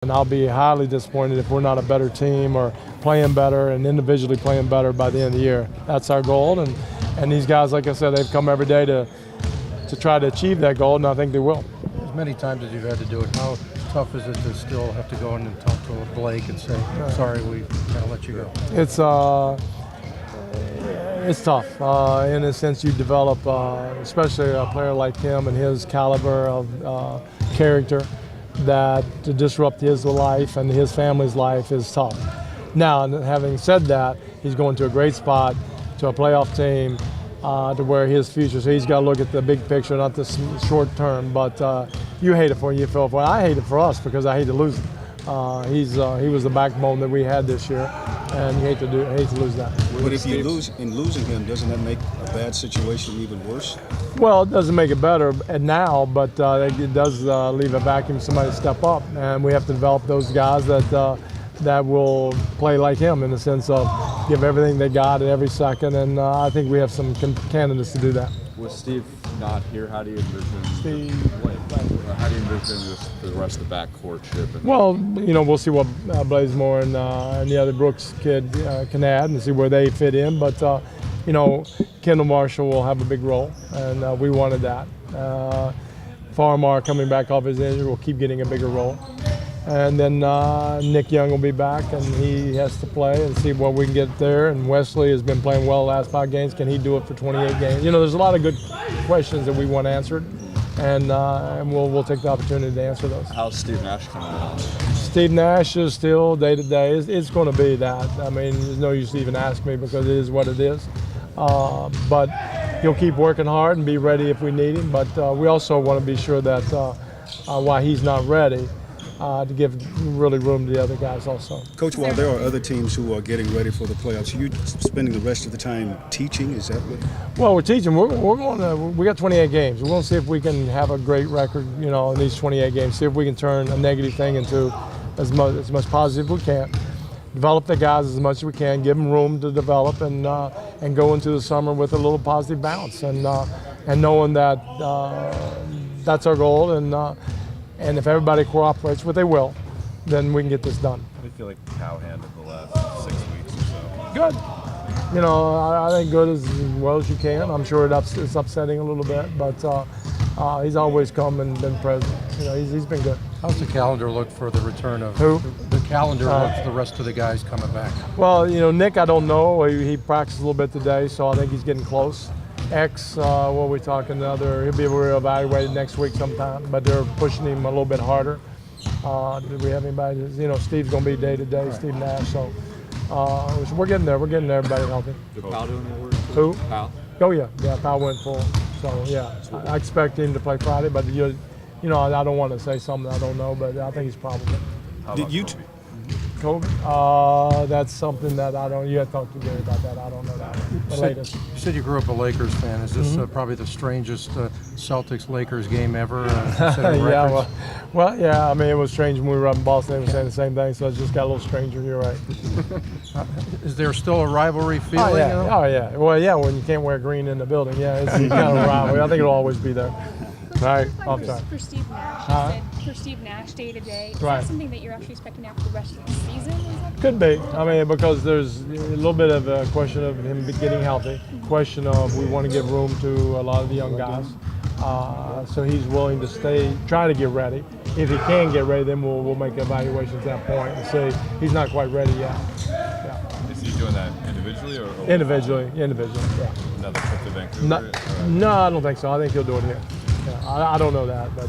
And I'll be highly disappointed if we're not a better team or playing better and individually playing better by the end of the year. That's our goal, and these guys, like I said, they've come every day to try to achieve that goal, and I think they will. As many times as you've had to do it, how tough is it to still have to go in and talk to Blake and say, sorry, we gotta let you go? It's tough. In a sense, you develop, especially a player like him and his caliber of character, that to disrupt his life and his family's life is tough. Now, having said that, he's going to a great spot, to a playoff team, to where his future. So he's got to look at the big picture, not the short term. But you hate it for him, you feel for him. I hate it for us because I hate to lose him. He was the backbone that we had this year, and you hate to lose that. But if you lose in losing him, doesn't that make a bad situation even worse? Well, it doesn't make it better now, but it does leave a vacuum for somebody to step up, and we have to develop those guys that will play like him, in the sense of give everything they got at every second, and I think we have some candidates to do that. With Steve not here, how do you envision just the rest of the backcourt? Well, we'll see what Blazemore and the other Brooks kid can add and see where they fit in. But Kendall Marshall will have a big role, and we wanted that. Farmar coming back off his injury will keep getting a bigger role. And then Nick Young will be back, and he has to play and see what we can get there. And Wesley has been playing well the last 5 games. Can he do it for 28 games? There's a lot of good questions that we want answered, and we'll take the opportunity to answer those. How's Steve Nash coming along? Steve Nash is still day to day. It's going to be that. I mean, there's no use to even ask me because it is what it is. But he'll keep working hard and be ready if we need him. But we also want to be sure that while he's not ready, to give really room to the other guys also. Coach, while there are other teams who are getting ready for the playoffs, are you spending the rest of the time teaching? Is that what? Well, we're teaching. We got 28 games. We're going to see if we can have a great record, in these 28 games. See if we can turn a negative thing into as much positive as we can. Develop the guys as much as we can. Give them room to develop and go into the summer with a little positive bounce and knowing that that's our goal and if everybody cooperates, what they will, then we can get this done. How do you feel like Cal handled the last 6 weeks or so? Good. I think good as well as you can. I'm sure it's upsetting a little bit, but he's always come and been present. He's been good. How's the calendar look for the return of who? The calendar look for the rest of the guys coming back? Well, Nick, I don't know. He practiced a little bit today, so I think he's getting close. X, what are we talking? He'll be reevaluated next week sometime, but they're pushing him a little bit harder. Do we have anybody? Steve's going to be day to day, right. Steve Nash. So we're getting there. We're getting there. Everybody healthy. Did Powell do any work? Who? Powell. Oh yeah, Powell went full. So yeah, I expect him to play Friday, but I don't want to say something I don't know, but I think he's probably. Did you? Kobe? That's something that I don't. You have to talk to Gary about that. I don't know that. You said you grew up a Lakers fan. Is this probably the strangest Celtics-Lakers game ever? Yeah. Well, yeah. I mean, it was strange when we were up in Boston. They were saying the same thing, so it's just got a little stranger. You're right. Is there still a rivalry feeling? Oh yeah. Oh yeah. Well, yeah. When you can't wear green in the building, yeah, it's kind of a rivalry. I think it'll always be there. Right. I'm sorry. For Steve Nash, you said for Steve Nash day to day. Is that something that you're actually expecting now for the rest of the season? Could be. I mean, because there's a little bit of a question of him getting healthy. Question of we want to give room to a lot of the young guys. So he's willing to try to get ready. If he can get ready, then we'll make evaluations at that point and say he's not quite ready yet. Yeah. Is he doing that individually or? Individually, yeah. Another trip to Vancouver? No, I don't think so. I think he'll do it here. Yeah, I don't know that, but.